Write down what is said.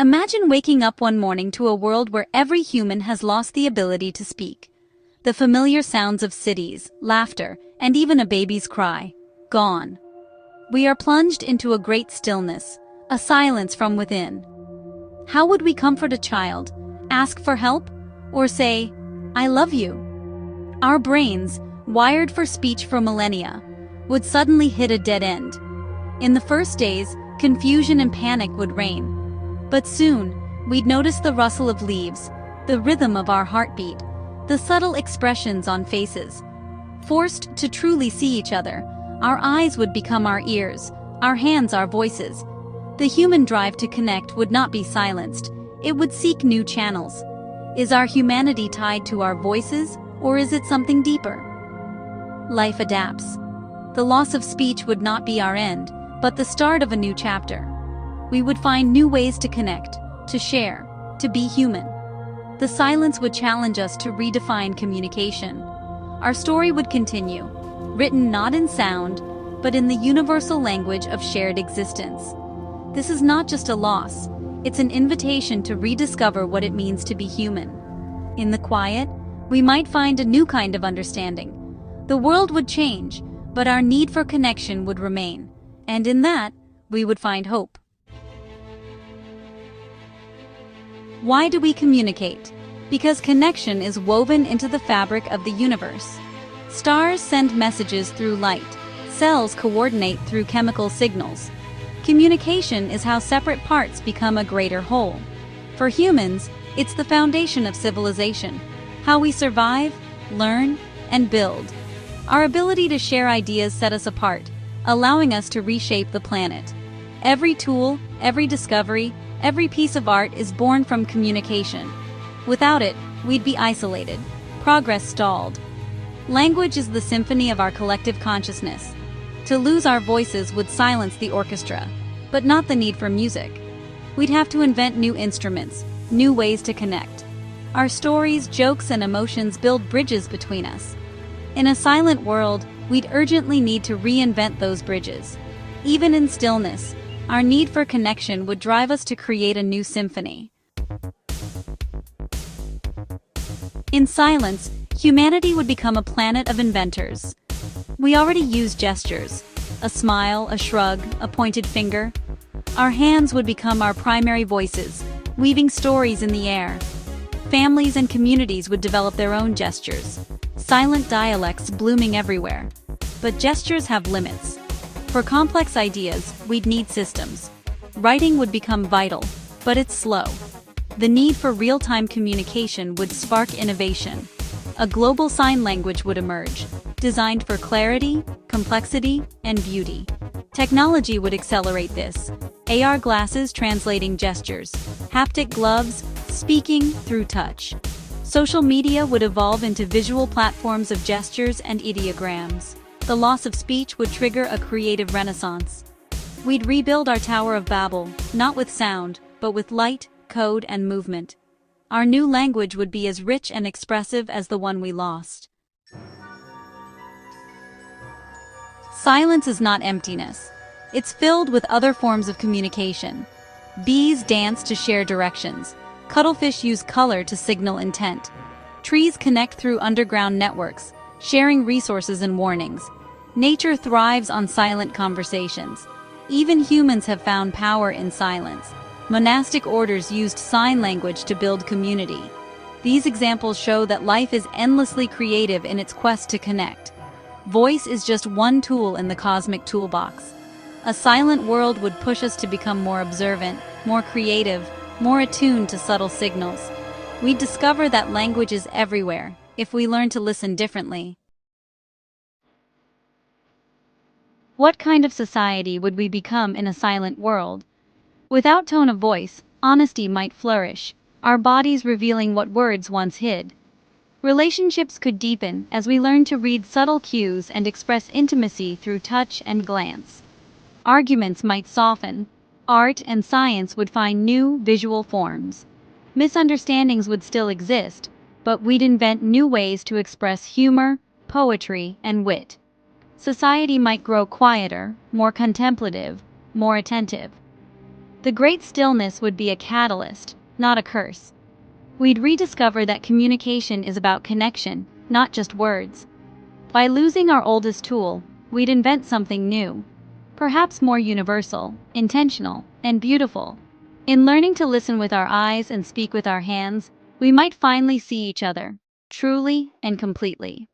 Imagine waking up one morning to a world where every human has lost the ability to speak. The familiar sounds of cities, laughter, and even a baby's cry, gone. We are plunged into a great stillness, a silence from within. How would we comfort a child, ask for help, or say, "I love you"? Our brains, wired for speech for millennia, would suddenly hit a dead end. In the first days, confusion and panic would reign. But soon, we'd notice the rustle of leaves, the rhythm of our heartbeat, the subtle expressions on faces. Forced to truly see each other, our eyes would become our ears, our hands our voices. The human drive to connect would not be silenced, it would seek new channels. Is our humanity tied to our voices, or is it something deeper? Life adapts. The loss of speech would not be our end, but the start of a new chapter. We would find new ways to connect, to share, to be human. The silence would challenge us to redefine communication. Our story would continue, written not in sound, but in the universal language of shared existence. This is not just a loss, it's an invitation to rediscover what it means to be human. In the quiet, we might find a new kind of understanding. The world would change, but our need for connection would remain, and in that, we would find hope. Why do we communicate? Because connection is woven into the fabric of the universe. Stars send messages through light. Cells coordinate through chemical signals. Communication is how separate parts become a greater whole. For humans, it's the foundation of civilization, how we survive, learn, and build. Our ability to share ideas set us apart, allowing us to reshape the planet. Every tool, every discovery, every piece of art is born from communication. Without it, we'd be isolated, progress stalled. Language is the symphony of our collective consciousness. To lose our voices would silence the orchestra, but not the need for music. We'd have to invent new instruments, new ways to connect. Our stories, jokes, and emotions build bridges between us. In a silent world, we'd urgently need to reinvent those bridges. Even in stillness, our need for connection would drive us to create a new symphony. In silence, humanity would become a planet of inventors. We already use gestures. A smile, a shrug, a pointed finger. Our hands would become our primary voices, weaving stories in the air. Families and communities would develop their own gestures, silent dialects blooming everywhere. But gestures have limits. For complex ideas, we'd need systems. Writing would become vital, but it's slow. The need for real-time communication would spark innovation. A global sign language would emerge, designed for clarity, complexity, and beauty. Technology would accelerate this. AR glasses translating gestures, haptic gloves, speaking through touch. Social media would evolve into visual platforms of gestures and ideograms. The loss of speech would trigger a creative renaissance. We'd rebuild our Tower of Babel, not with sound, but with light, code, and movement. Our new language would be as rich and expressive as the one we lost. Silence is not emptiness. It's filled with other forms of communication. Bees dance to share directions. Cuttlefish use color to signal intent. Trees connect through underground networks, sharing resources and warnings. Nature thrives on silent conversations. Even humans have found power in silence. Monastic orders used sign language to build community. These examples show that life is endlessly creative in its quest to connect. Voice is just one tool in the cosmic toolbox. A silent world would push us to become more observant, more creative, more attuned to subtle signals. We'd discover that language is everywhere, if we learn to listen differently. What kind of society would we become in a silent world? Without tone of voice, honesty might flourish, our bodies revealing what words once hid. Relationships could deepen as we learn to read subtle cues and express intimacy through touch and glance. Arguments might soften. Art and science would find new visual forms. Misunderstandings would still exist, but we'd invent new ways to express humor, poetry, and wit. Society might grow quieter, more contemplative, more attentive. The great stillness would be a catalyst, not a curse. We'd rediscover that communication is about connection, not just words. By losing our oldest tool, we'd invent something new. Perhaps more universal, intentional, and beautiful. In learning to listen with our eyes and speak with our hands, we might finally see each other, truly and completely.